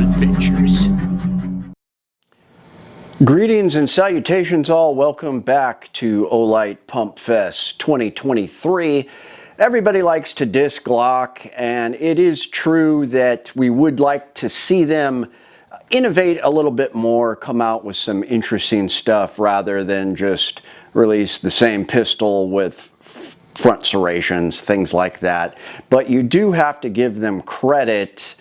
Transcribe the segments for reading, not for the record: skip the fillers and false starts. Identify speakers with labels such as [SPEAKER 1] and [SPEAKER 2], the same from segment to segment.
[SPEAKER 1] adventures.
[SPEAKER 2] Greetings and salutations all. Welcome back to Olight Pump Fest 2023. Everybody likes to diss Glock, and it is true that we would like to see them innovate a little bit more, come out with some interesting stuff rather than just release the same pistol with front serrations, things like that. But you do have to give them credit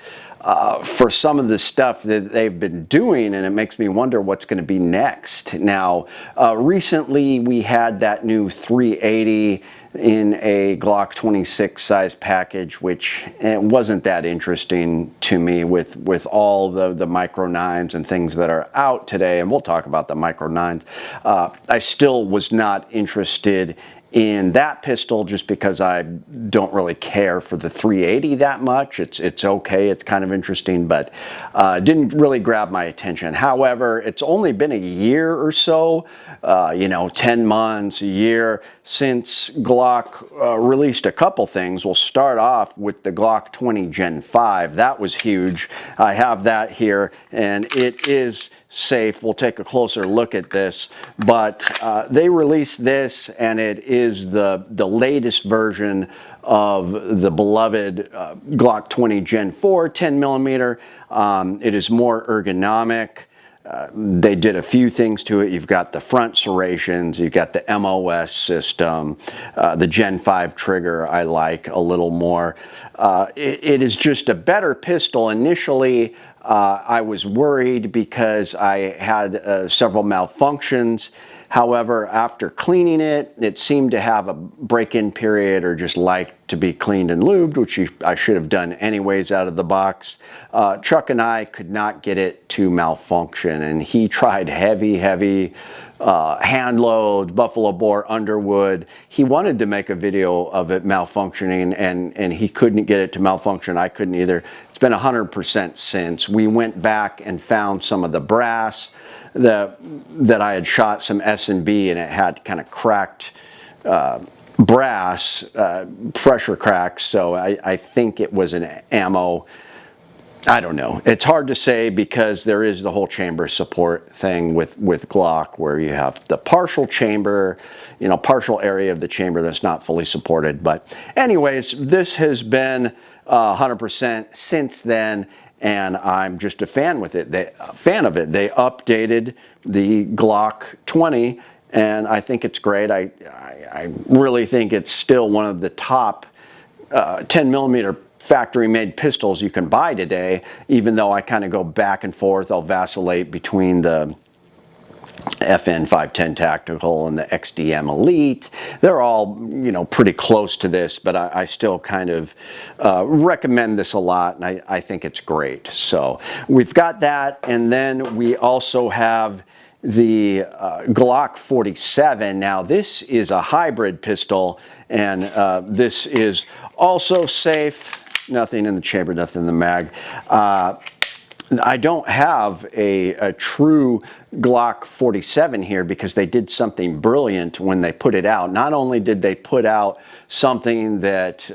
[SPEAKER 2] for some of the stuff that they've been doing, and it makes me wonder what's going to be next. Now, recently we had that new 380 in a Glock 26 size package, which wasn't that interesting to me with all the micro 9s and things that are out today, and we'll talk about the micro 9s. I still was not interested in that pistol just because I don't really care for the 380 that much. It's okay, it's kind of interesting, but didn't really grab my attention. However, it's only been a year or so, 10 months, a year, since Glock released a couple things. We'll start off with the Glock 20 Gen 5. That was huge. I have that here, and it is safe. We'll take a closer look at this, but they released this, and it is the latest version of the beloved Glock 20 Gen 4 10 millimeter. It is more ergonomic. They did a few things to it. You've got the front serrations, you've got the MOS system, the Gen 5 trigger I like a little more. It is just a better pistol. Initially, I was worried because I had several malfunctions. However, after cleaning it, it seemed to have a break-in period or just like to be cleaned and lubed, which I should have done anyways out of the box. Chuck and I could not get it to malfunction, and he tried heavy hand loads, buffalo bore, underwood. He wanted to make a video of it malfunctioning, and he couldn't get it to malfunction. I couldn't either. It's been 100% since. We went back and found some of the brass that I had shot some S&B, and it had kind of cracked brass, pressure cracks, so I think it was an ammo. I don't know. It's hard to say because there is the whole chamber support thing with Glock, where you have the partial chamber, partial area of the chamber that's not fully supported. But anyways, this has been 100% since then, and I'm just a fan with it. They updated the Glock 20, and I think it's great. I really think it's still one of the top 10 millimeter factory-made pistols you can buy today, even though I kind of go back and forth. I'll vacillate between the FN 510 Tactical and the XDM Elite. They're all, pretty close to this, but I still kind of recommend this a lot, and I think it's great. So we've got that, and then we also have the Glock 47. Now this is a hybrid pistol, and this is also safe. Nothing in the chamber, nothing in the mag. I don't have a true Glock 47 here because they did something brilliant when they put it out. Not only did they put out something that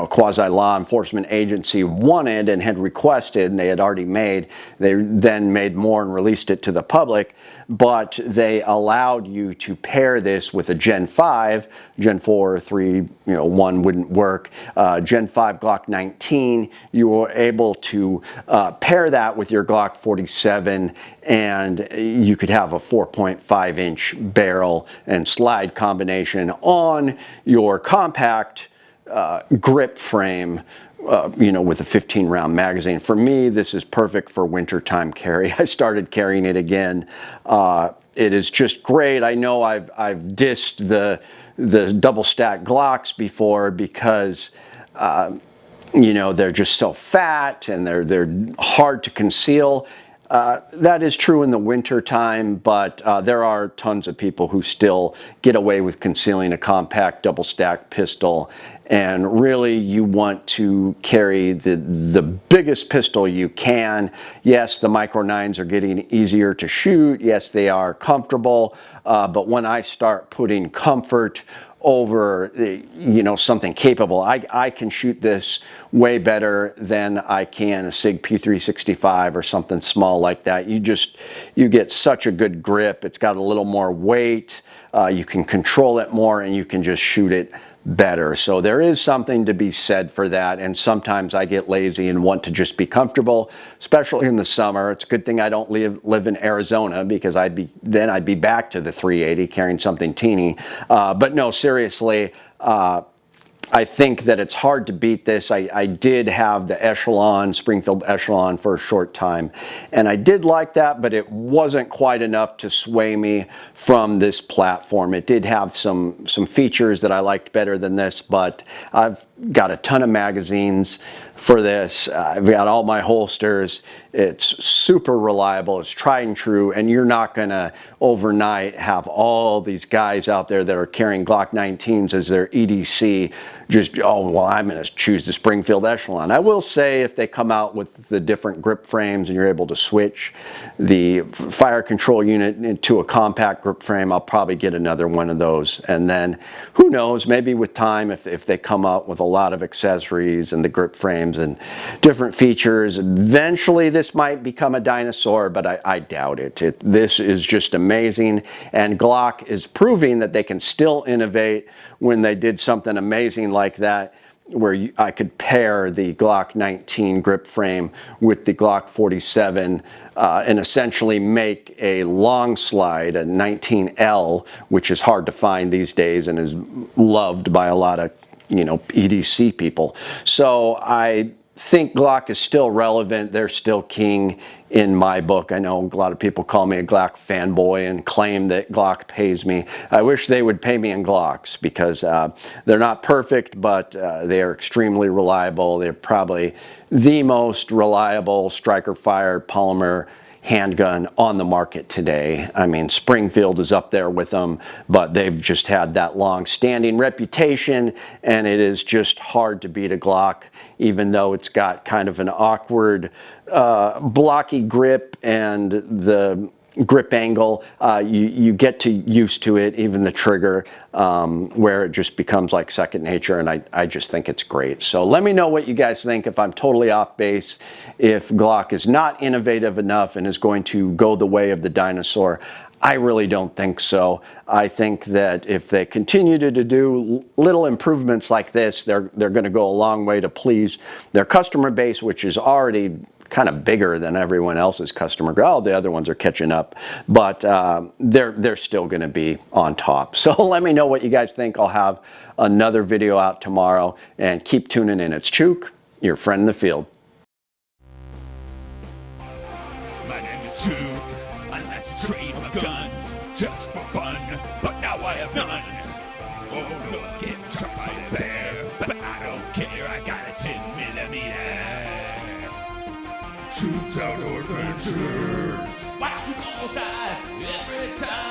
[SPEAKER 2] quasi-law enforcement agency wanted and had requested, and they had already made, they then made more and released it to the public, but they allowed you to pair this with a Gen 5, Gen 4, 3, 1 wouldn't work. Gen 5 Glock 19, you were able to pair that with your Glock 47, and you could have a 4.5-inch barrel and slide combination on your compact grip frame, with a 15-round magazine. For me, this is perfect for wintertime carry. I started carrying it again. It is just great. I know I've dissed the double stack Glocks before because they're just so fat and they're hard to conceal. That is true in the winter time, but there are tons of people who still get away with concealing a compact double stack pistol, and really you want to carry the biggest pistol you can. Yes, the micro 9s are getting easier to shoot. Yes, they are comfortable, but when I start putting comfort over, you know, something capable. I can shoot this way better than I can a SIG P365 or something small like that. You get such a good grip. It's got a little more weight. You can control it more, and you can just shoot it better. So there is something to be said for that, and sometimes I get lazy and want to just be comfortable, especially in the summer. It's a good thing I don't live in Arizona, because I'd be back to the 380 carrying something teeny. But no, seriously, I think that it's hard to beat this. I did have the Echelon, Springfield Echelon, for a short time, and I did like that, but it wasn't quite enough to sway me from this platform. It did have some features that I liked better than this, but I've got a ton of magazines for this. I've got all my holsters. It's super reliable. It's tried and true, and you're not gonna overnight have all these guys out there that are carrying Glock 19s as their EDC just, oh, well, I'm gonna choose the Springfield Echelon. I will say, if they come out with the different grip frames and you're able to switch the fire control unit into a compact grip frame, I'll probably get another one of those. And then, who knows, maybe with time, if they come out with a lot of accessories and the grip frames and different features, eventually this might become a dinosaur, but I doubt it. This is just amazing, and Glock is proving that they can still innovate. When they did something amazing like that, where I could pair the Glock 19 grip frame with the Glock 47 and essentially make a long slide, a 19L, which is hard to find these days and is loved by a lot of, you know, EDC people. So I think Glock is still relevant. They're still king in my book. I know a lot of people call me a Glock fanboy and claim that Glock pays me. I wish they would pay me in Glocks, because they're not perfect, but they are extremely reliable. They're probably the most reliable striker-fired polymer handgun on the market today. I mean, Springfield is up there with them, but they've just had that long-standing reputation, and it is just hard to beat a Glock, even though it's got kind of an awkward, blocky grip, and the grip angle, you get used to it, even the trigger, where it just becomes like second nature, and I just think it's great. So let me know what you guys think, if I'm totally off base, if Glock is not innovative enough and is going to go the way of the dinosaur. I really don't think so. I think that if they continue to do little improvements like this, they're going to go a long way to please their customer base, which is already kind of bigger than everyone else's customer. Oh, the other ones are catching up, but they're still going to be on top. So let me know what you guys think. I'll have another video out tomorrow, and keep tuning in. It's Chuke, your friend in the field.
[SPEAKER 1] My name is Chuke. I like to trade my guns just for fun, but now I have none. Oh, look, get shot by a bear, but I don't care. I got a 10mm. Chuke's Outdoor Adventures. Watch you go outside every time.